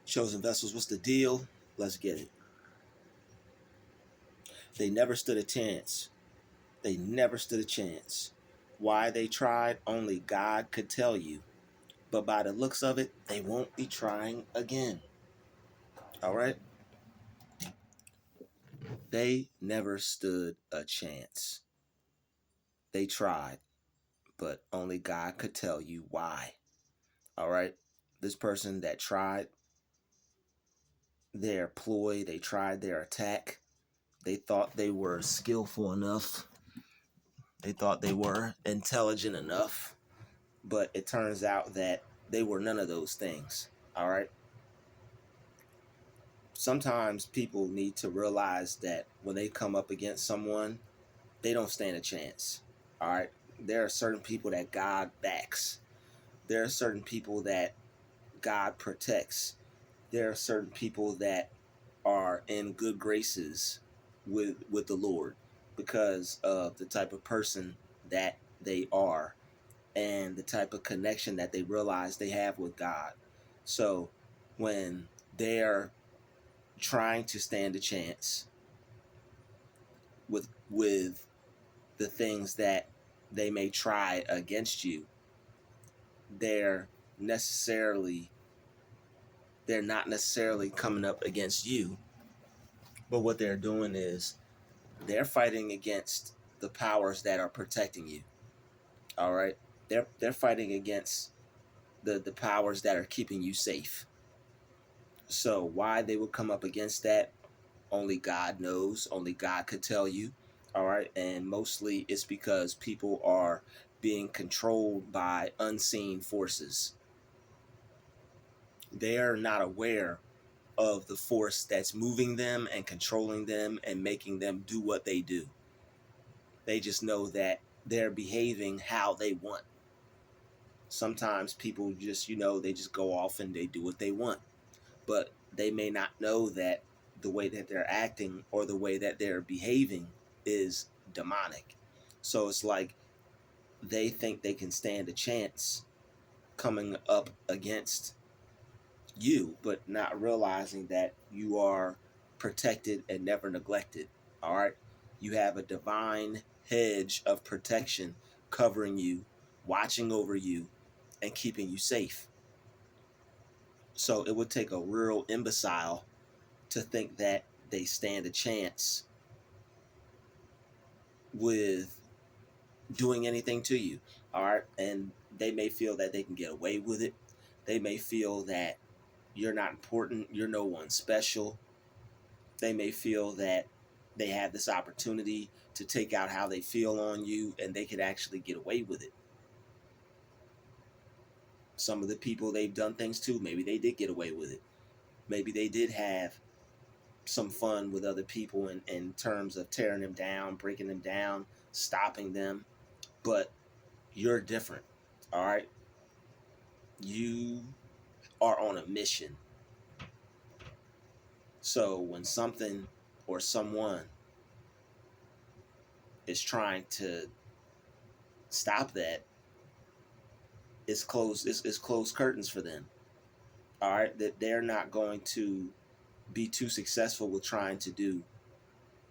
Chosen vessels, what's the deal? Let's get it. They never stood a chance. They never stood a chance. Why they tried, only God could tell you. But by the looks of it, they won't be trying again. All right? They never stood a chance. They tried, but only God could tell you why. All right? This person that tried their ploy, they tried their attack, they thought they were skillful enough, they thought they were intelligent enough, but it turns out that they were none of those things. All right? Sometimes people need to realize that when they come up against someone, they don't stand a chance. All right? There are certain people that God backs. There are certain people that God protects. There are certain people that are in good graces with the Lord because of the type of person that they are and the type of connection that they realize they have with God. So when they're trying to stand a chance with the things that they may try against you, they're necessarily they're not necessarily coming up against you, but what they're doing is they're fighting against the powers that are protecting you. All right? They're fighting against the powers that are keeping you safe. So why they would come up against that, only God knows. Only God could tell you. All right? And mostly it's because people are being controlled by unseen forces. They are not aware of the force that's moving them and controlling them and making them do what they do. They just know that they're behaving how they want. Sometimes people just, they just go off and they do what they want. But they may not know that the way that they're acting or the way that they're behaving is demonic. So it's like they think they can stand a chance coming up against you, but not realizing that you are protected and never neglected. All right? You have a divine hedge of protection covering you, watching over you, and keeping you safe. So it would take a real imbecile to think that they stand a chance with doing anything to you. All right? And they may feel that they can get away with it. They may feel that you're not important, you're no one special. They may feel that they have this opportunity to take out how they feel on you and they could actually get away with it. Some of the people they've done things to, maybe they did get away with it. Maybe they did have some fun with other people in terms of tearing them down, breaking them down, stopping them. But you're different. All right? You are on a mission. So when something or someone is trying to stop that, it's closed curtains for them. All right? That they're not going to be too successful with trying to do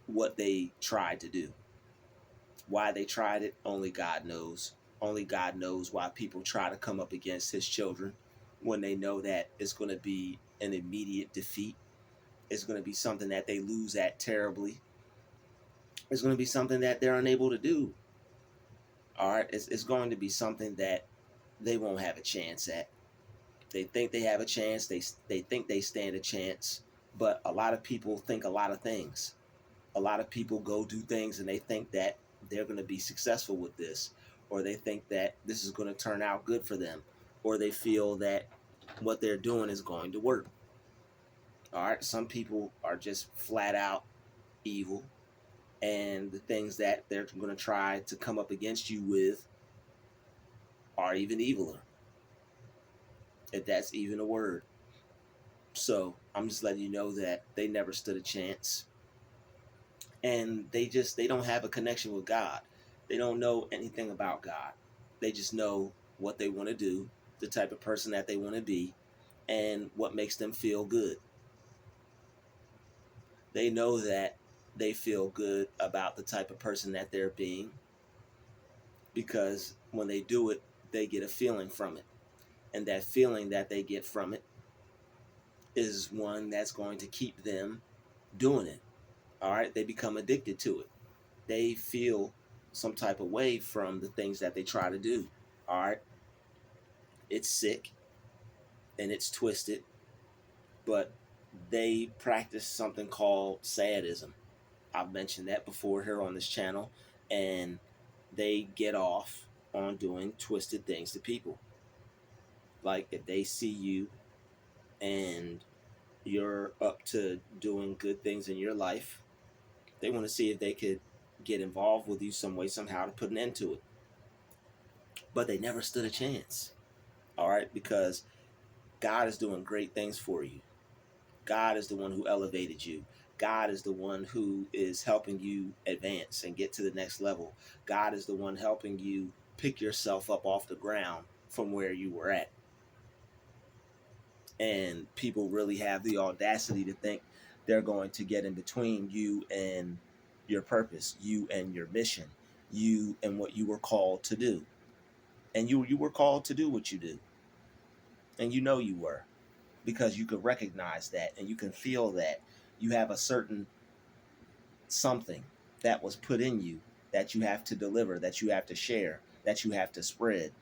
what they tried to do. Why they tried it, only God knows. Only God knows why people try to come up against his children when they know that it's going to be an immediate defeat. It's going to be something that they lose at terribly. It's going to be something that they're unable to do. All right? It's going to be something that they won't have a chance at. They think they have a chance. They think they stand a chance. But a lot of people think a lot of things. A lot of people go do things and they think that they're going to be successful with this, or they think that this is going to turn out good for them, or they feel that what they're doing is going to work. All right, some people are just flat out evil, and the things that they're going to try to come up against you with are even eviler, if that's even a word. So I'm just letting you know that they never stood a chance, and they don't have a connection with God. They don't know anything about God. They just know what they want to do, the type of person that they want to be, and what makes them feel good. They know that they feel good about the type of person that they're being, because when they do it, they get a feeling from it. And that feeling that they get from it is one that's going to keep them doing it. All right. They become addicted to it. They feel some type of way from the things that they try to do. All right. It's sick and it's twisted, but they practice something called sadism. I've mentioned that before here on this channel, and they get off on doing twisted things to people. Like if they see you and you're up to doing good things in your life, they want to see if they could get involved with you some way, somehow, to put an end to it. But they never stood a chance. All right, because God is doing great things for you. God is the one who elevated you. God is the one who is helping you advance and get to the next level. God is the one helping you pick yourself up off the ground from where you were at. And people really have the audacity to think they're going to get in between you and your purpose, you and your mission, you and what you were called to do. And you were called to do what you do. And you know you were, because you could recognize that and you can feel that you have a certain something that was put in you that you have to deliver, that you have to share, that you have to spread.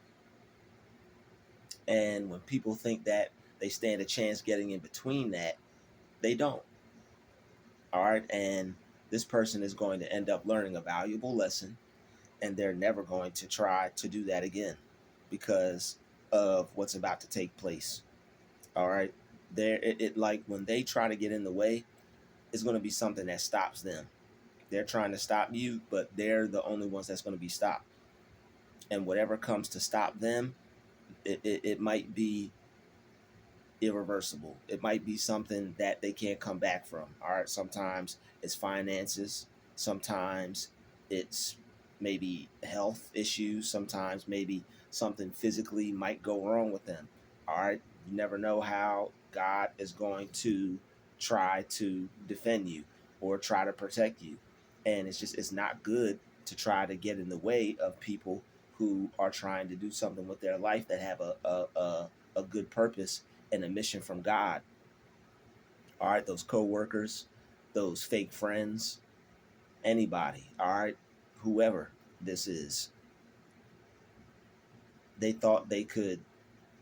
And when people think that they stand a chance getting in between that, they don't. All right. And this person is going to end up learning a valuable lesson, and they're never going to try to do that again because of what's about to take place. All right. It like when they try to get in the way, it's going to be something that stops them. They're trying to stop you, but they're the only ones that's going to be stopped. And whatever comes to stop them, it might be irreversible. It might be something that they can't come back from. All right. Sometimes it's finances. Sometimes it's maybe health issues. Sometimes maybe something physically might go wrong with them. All right. You never know how God is going to try to defend you or try to protect you. And it's not good to try to get in the way of people who are trying to do something with their life, that have a good purpose and a mission from God. All right, those co-workers, those fake friends, anybody, all right, whoever this is, they thought they could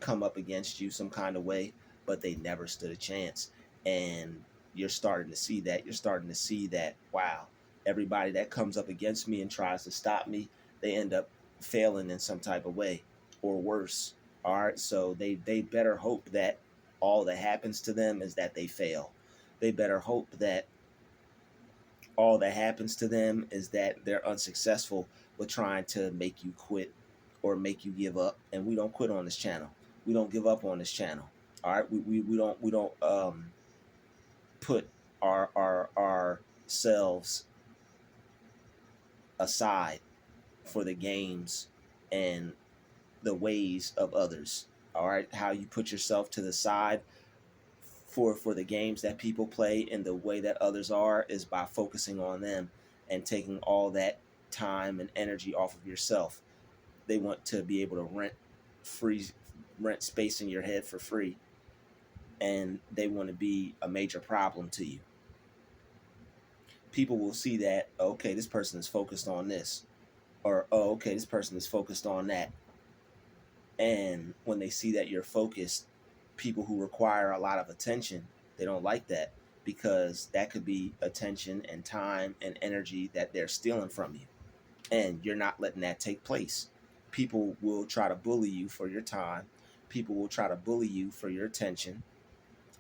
come up against you some kind of way, but they never stood a chance. And you're starting to see that. You're starting to see that, wow, everybody that comes up against me and tries to stop me, they end up failing in some type of way, or worse. All right, so they better hope that all that happens to them is that they fail. They better hope that all that happens to them is that they're unsuccessful with trying to make you quit or make you give up. And we don't quit on this channel. We don't give up on this channel. All right, we don't put ourselves aside for the games and the ways of others. All right, how you put yourself to the side for the games that people play and the way that others are is by focusing on them and taking all that time and energy off of yourself. They want to be able to rent space in your head for free, and they want to be a major problem to you. People will see that, okay, this person is focused on this, or oh, okay, this person is focused on that. And when they see that you're focused, people who require a lot of attention, they don't like that, because that could be attention and time and energy that they're stealing from you. And you're not letting that take place. People will try to bully you for your time. People will try to bully you for your attention.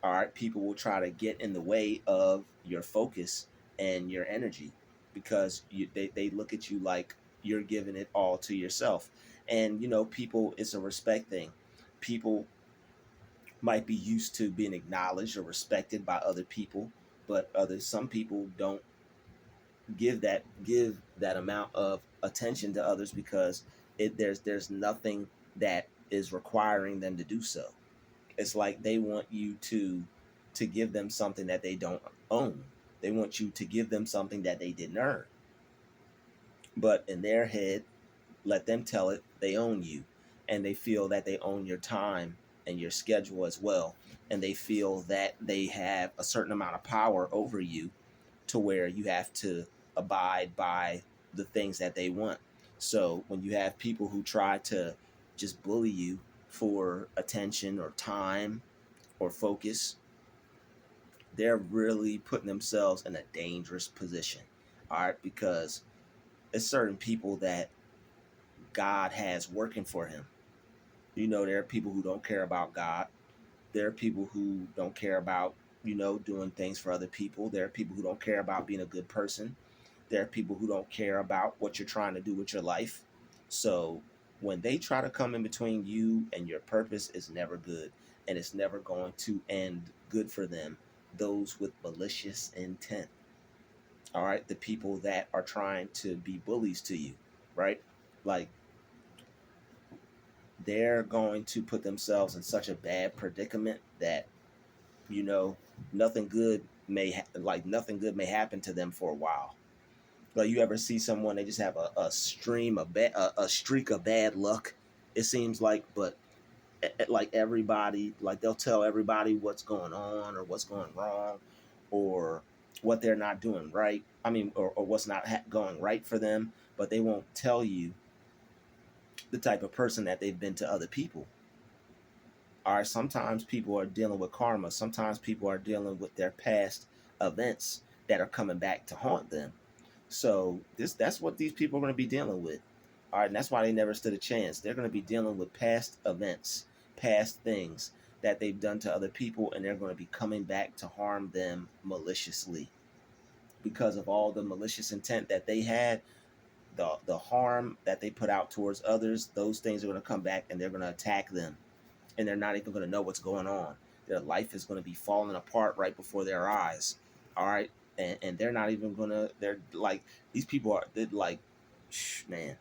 All right. People will try to get in the way of your focus and your energy, because they look at you like you're giving it all to yourself. And, people, it's a respect thing. People might be used to being acknowledged or respected by other people, but some people don't give that amount of attention to others, because there's nothing that is requiring them to do so. It's like they want you to give them something that they don't own. They want you to give them something that they didn't earn. But in their head, let them tell it, they own you. And they feel that they own your time and your schedule as well. And they feel that they have a certain amount of power over you to where you have to abide by the things that they want. So when you have people who try to just bully you for attention or time or focus, they're really putting themselves in a dangerous position. All right, because it's certain people that God has working for him. There are people who don't care about God. There are people who don't care about, doing things for other people. There are people who don't care about being a good person. There are people who don't care about what you're trying to do with your life. So when they try to come in between you and your purpose, is never good. And it's never going to end good for them. Those with malicious intent. All right. The people that are trying to be bullies to you, right? Like, they're going to put themselves in such a bad predicament that, you know nothing good nothing good may happen to them for a while. Like, you ever see someone, they just have a stream of a streak of bad luck, it seems like. But like, everybody, like, they'll tell everybody what's going on or what's going wrong, or what they're not doing right, or what's not going right for them, but they won't tell you the type of person that they've been to other people. All right, sometimes people are dealing with karma. Sometimes people are dealing with their past events that are coming back to haunt them. So that's what these people are going to be dealing with. All right, and that's why they never stood a chance. They're going to be dealing with past events, past things that they've done to other people, and they're going to be coming back to harm them maliciously because of all the malicious intent that they had. The harm that they put out towards others, those things are going to come back and they're going to attack them, and they're not even going to know what's going on. Their life is going to be falling apart right before their eyes. All right. And they're not even going to, they're like, these people are, they're like, man,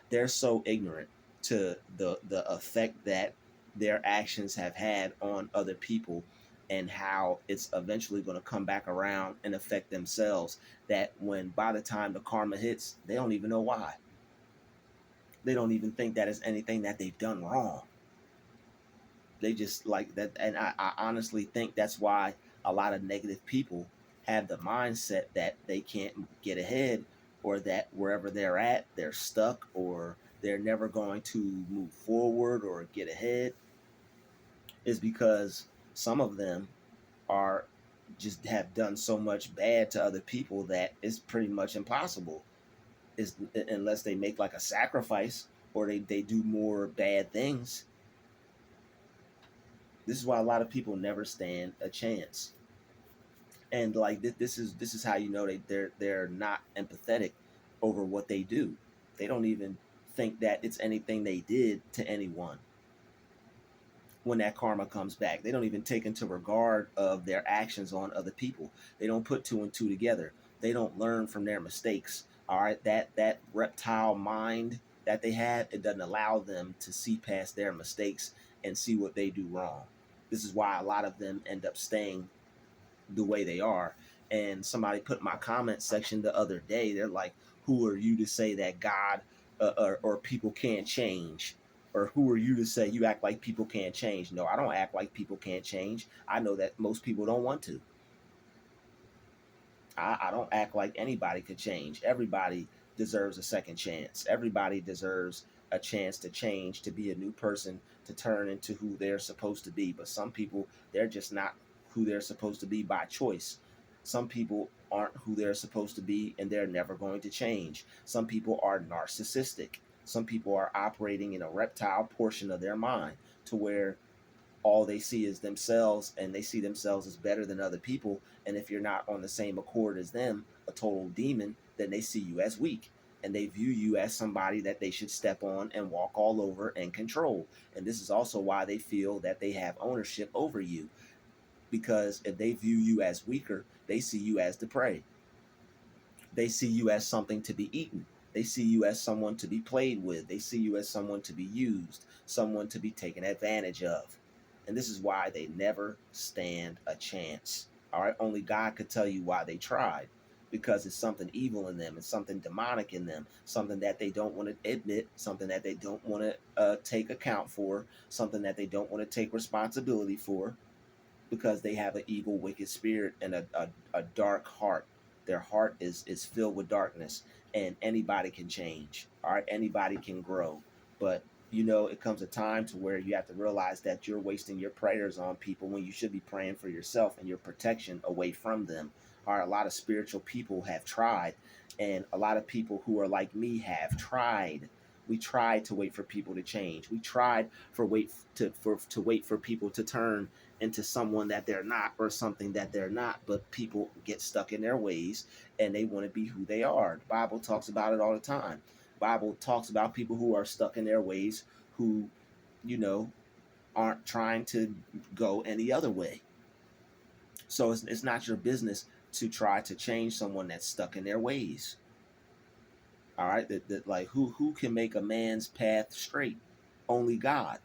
they're so ignorant to the effect that their actions have had on other people, and how it's eventually going to come back around and affect themselves, that when by the time the karma hits, they don't even know why. They don't even think that it's anything that they've done wrong. They just like that. And I honestly think that's why a lot of negative people have the mindset that they can't get ahead, or that wherever they're at, they're stuck, or they're never going to move forward or get ahead, is because some of them are just have done so much bad to other people that it's pretty much impossible, is unless they make like a sacrifice, or they do more bad things. This is why a lot of people never stand a chance. And like, this is how they're not empathetic over what they do. They don't even think that it's anything they did to anyone. When that karma comes back, they don't even take into regard of their actions on other people. They don't put two and two together. They don't learn from their mistakes. All right, that reptile mind that they have, it doesn't allow them to see past their mistakes and see what they do wrong. This is why a lot of them end up staying the way they are. And somebody put in my comment section the other day, they're like, who are you to say that God, or people can't change? Or who are you to say you act like people can't change? No, I don't act like people can't change. I know that most people don't want to. I don't act like anybody could change. Everybody deserves a second chance. Everybody deserves a chance to change, to be a new person, to turn into who they're supposed to be. But some people, they're just not who they're supposed to be by choice. Some people aren't who they're supposed to be, and they're never going to change. Some people are narcissistic. Some people are operating in a reptile portion of their mind, to where all they see is themselves, and they see themselves as better than other people. And if you're not on the same accord as them, a total demon, then they see you as weak, and they view you as somebody that they should step on and walk all over and control. And this is also why they feel that they have ownership over you, because if they view you as weaker, they see you as the prey. They see you as something to be eaten. They see you as someone to be played with. They see you as someone to be used, someone to be taken advantage of. And this is why they never stand a chance. All right. Only God could tell you why they tried, because it's something evil in them. It's something demonic in them, something that they don't want to admit, something that they don't want to take account for, something that they don't want to take responsibility for, because they have an evil, wicked spirit and a dark heart. Their heart is filled with darkness, and anybody can change. All right, anybody can grow, but it comes a time to where you have to realize that you're wasting your prayers on people when you should be praying for yourself and your protection away from them. All right, a lot of spiritual people have tried, and a lot of people who are like me have tried. We tried to wait for people to change. We tried to wait for people to turn into someone that they're not, or something that they're not, but people get stuck in their ways and they want to be who they are. The Bible talks about it all the time. The Bible talks about people who are stuck in their ways, who you know aren't trying to go any other way. So it's not your business to try to change someone that's stuck in their ways. All right, that like who can make a man's path straight? Only God.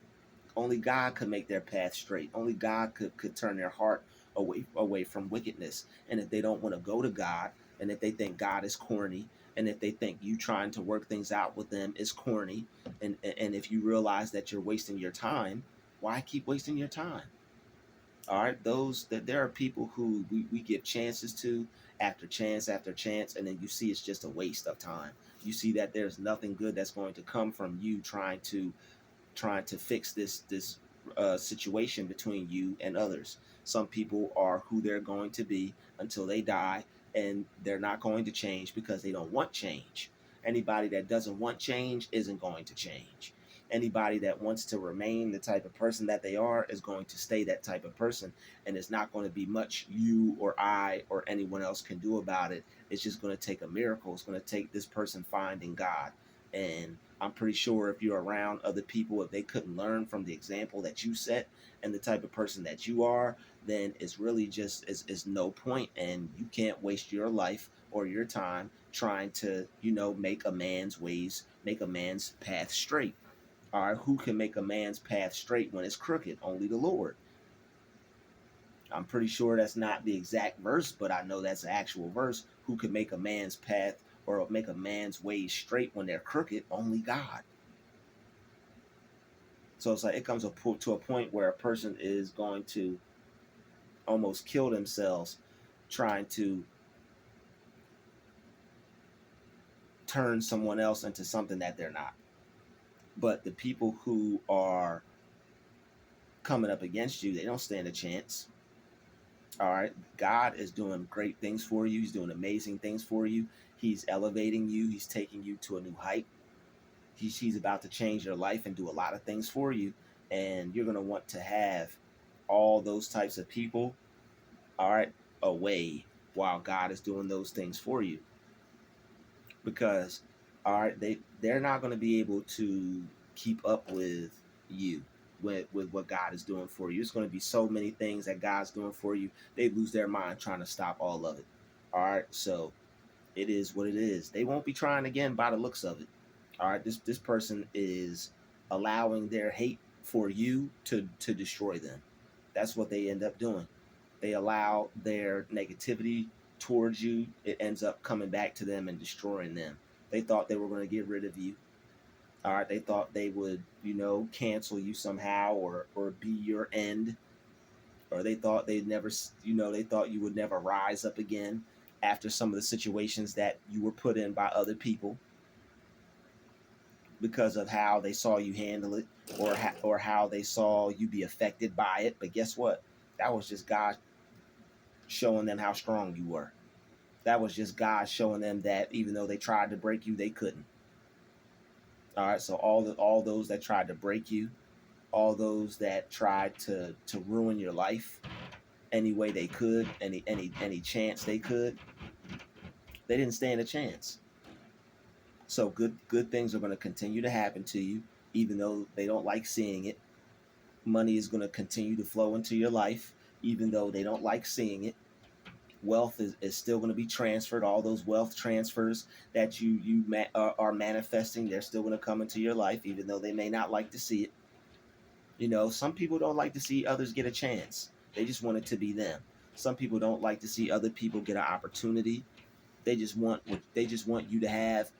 Only God could make their path straight. Only God could turn their heart away from wickedness. And if they don't want to go to God, and if they think God is corny, and if they think you trying to work things out with them is corny, and if you realize that you're wasting your time, why keep wasting your time? All right, those that there are people who we give chances to, after chance, and then you see it's just a waste of time. You see that there's nothing good that's going to come from you trying to fix this situation between you and others. Some people are who they're going to be until they die, and they're not going to change because they don't want change. Anybody that doesn't want change isn't going to change. Anybody that wants to remain the type of person that they are is going to stay that type of person, and it's not going to be much you or I or anyone else can do about it. It's just going to take a miracle. It's going to take this person finding God. And I'm pretty sure if you're around other people, if they couldn't learn from the example that you set and the type of person that you are, then it's really just is no point, and you can't waste your life or your time trying to make a man's path straight. All right, who can make a man's path straight when it's crooked? Only the Lord. I'm pretty sure that's not the exact verse, but I know that's the actual verse. Who can make a man's path or make a man's ways straight when they're crooked? Only God. So it's like it comes to a point where a person is going to almost kill themselves trying to turn someone else into something that they're not. But the people who are coming up against you, they don't stand a chance. All right. God is doing great things for you. He's doing amazing things for you. He's elevating you. He's taking you to a new height. He's about to change your life and do a lot of things for you. And you're going to want to have all those types of people, all right, away while God is doing those things for you. Because, all right, they're not going to be able to keep up with you. With what God is doing for you. It's going to be so many things that God's doing for you. They lose their mind trying to stop all of it. All right. So it is what it is. They won't be trying again by the looks of it. All right. This person is allowing their hate for you to destroy them. That's what they end up doing. They allow their negativity towards you. It ends up coming back to them and destroying them. They thought they were going to get rid of you. All right, they thought they would, cancel you somehow, or be your end, or they thought they'd never, they thought you would never rise up again after some of the situations that you were put in by other people because of how they saw you handle it, or how they saw you be affected by it. But guess what? That was just God showing them how strong you were. That was just God showing them that even though they tried to break you, they couldn't. All right, so all those that tried to break you, all those that tried to ruin your life any way they could, any chance they could, they didn't stand a chance. So good things are going to continue to happen to you, even though they don't like seeing it. Money is going to continue to flow into your life, even though they don't like seeing it. Wealth is still going to be transferred. All those wealth transfers that are manifesting, they're still going to come into your life, even though they may not like to see it. You know, some people don't like to see others get a chance. They just want it to be them. Some people don't like to see other people get an opportunity. They just want you to have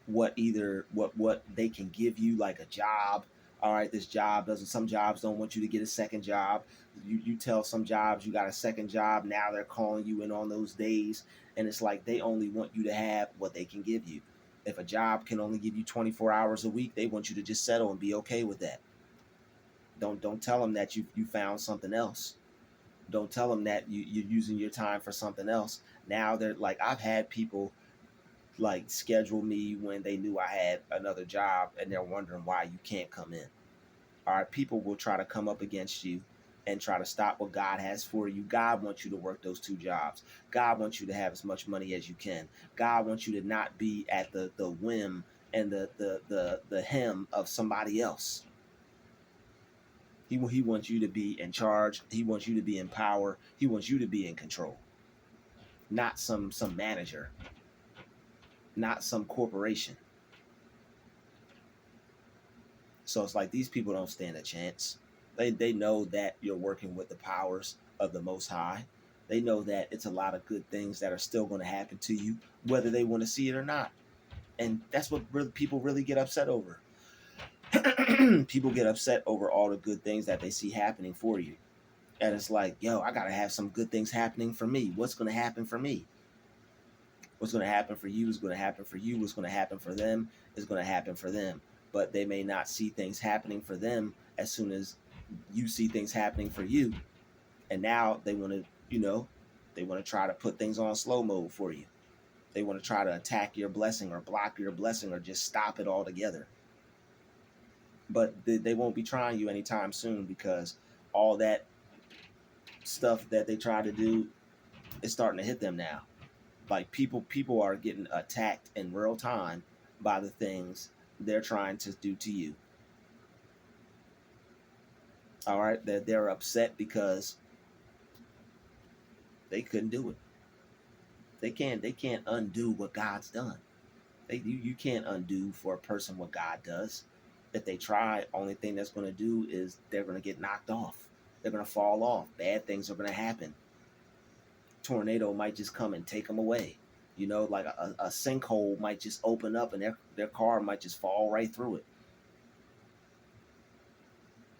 what they can give you, like a job. All right, this job doesn't, some jobs don't want you to get a second job. You tell some jobs you got a second job, now they're calling you in on those days, and it's like they only want you to have what they can give you. If a job can only give you 24 hours a week, they want you to just settle and be okay with that. Don't tell them that you found something else. Don't tell them that you're using your time for something else. Now they're like, I've had people like schedule me when they knew I had another job, and they're wondering why you can't come in. All right, people will try to come up against you and try to stop what God has for you. God wants you to work those two jobs. God wants you to have as much money as you can. God wants you to not be at the whim and the hem of somebody else. He wants you to be in charge. He wants you to be in power. He wants you to be in control, not some manager, not some corporation. So it's like these people don't stand a chance. They know that you're working with the powers of the Most High. They know that it's a lot of good things that are still going to happen to you, whether they want to see it or not. And that's what people really get upset over. People get upset over all the good things that they see happening for you. And it's like, yo, I got to have some good things happening for me. What's going to happen for me? What's going to happen for you is going to happen for you. What's going to happen for them is going to happen for them. But they may not see things happening for them as soon as you see things happening for you. And now they want to, they want to try to put things on slow mode for you. They want to try to attack your blessing or block your blessing or just stop it altogether. But they won't be trying you anytime soon, because all that stuff that they try to do is starting to hit them now. Like people are getting attacked in real time by the things they're trying to do to you. All right, they're upset because they couldn't do it. They can't undo what God's done. You can't undo for a person what God does. If they try, only thing that's going to do is they're going to get knocked off. They're going to fall off. Bad things are going to happen. Tornado might just come and take them away. Like a sinkhole might just open up and their car might just fall right through it.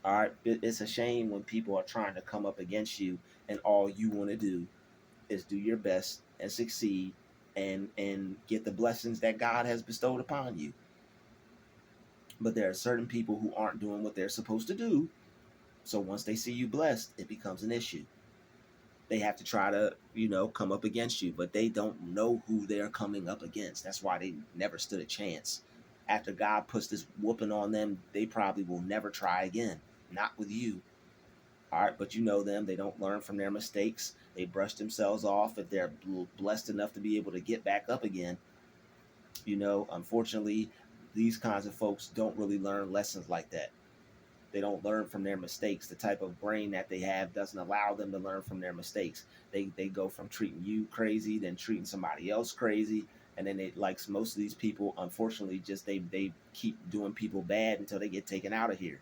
All right, it's a shame when people are trying to come up against you and all you want to do is do your best and succeed and get the blessings that God has bestowed upon you. But there are certain people who aren't doing what they're supposed to do. So once they see you blessed, it becomes an issue. They have to try to, come up against you, but they don't know who they're coming up against. That's why they never stood a chance. After God puts this whooping on them, they probably will never try again. Not with you. All right, but you know them. They don't learn from their mistakes. They brush themselves off. If they're blessed enough to be able to get back up again, unfortunately, these kinds of folks don't really learn lessons like that. They don't learn from their mistakes. The type of brain that they have doesn't allow them to learn from their mistakes. They go from treating you crazy, then treating somebody else crazy, and then they, like most of these people, unfortunately, just they keep doing people bad until they get taken out of here.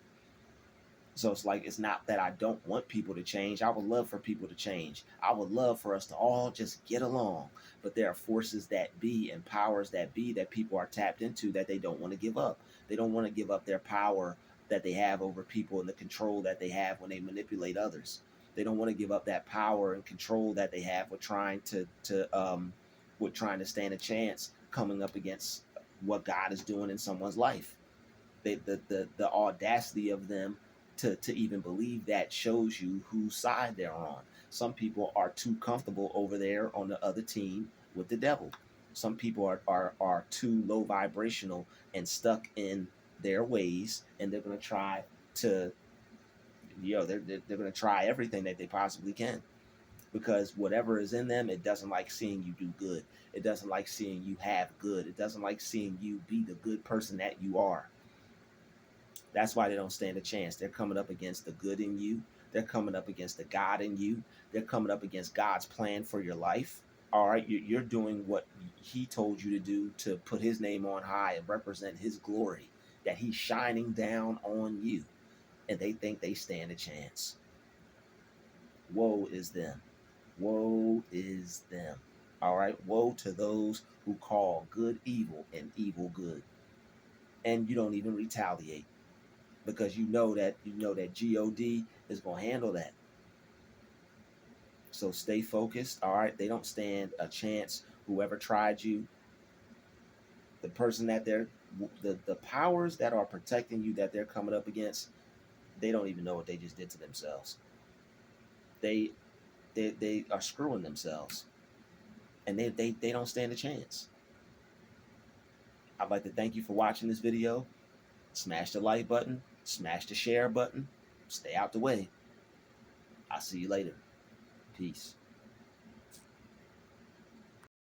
So it's like, it's not that I don't want people to change. I would love for people to change. I would love for us to all just get along. But there are forces that be and powers that be that people are tapped into that they don't want to give up. They don't want to give up their power that they have over people and the control that they have when they manipulate others. They don't want to give up that power and control that they have with trying to stand a chance coming up against what God is doing in someone's life. The audacity of them to even believe that shows you whose side they're on. Some people are too comfortable over there on the other team with the devil. Some people are too low vibrational and stuck in their ways, and they're going to try to, they're going to try everything that they possibly can, because whatever is in them, it doesn't like seeing you do good. It doesn't like seeing you have good. It doesn't like seeing you be the good person that you are. That's why they don't stand a chance. They're coming up against the good in you. They're coming up against the God in you. They're coming up against God's plan for your life. All right, you're doing what he told you to do, to put his name on high and represent his glory that he's shining down on you. and they think they stand a chance. Woe is them. Woe is them. All right. Woe to those who call good evil and evil good. And you don't even retaliate because you know that God is going to handle that. So stay focused. All right. They don't stand a chance. Whoever tried you, the person that the powers that are protecting you that they're coming up against, they don't even know what they just did to themselves. They are screwing themselves, and they don't stand a chance. I'd like to thank you for watching this video. Smash the like button, smash the share button, stay out the way. I'll see you later. Peace.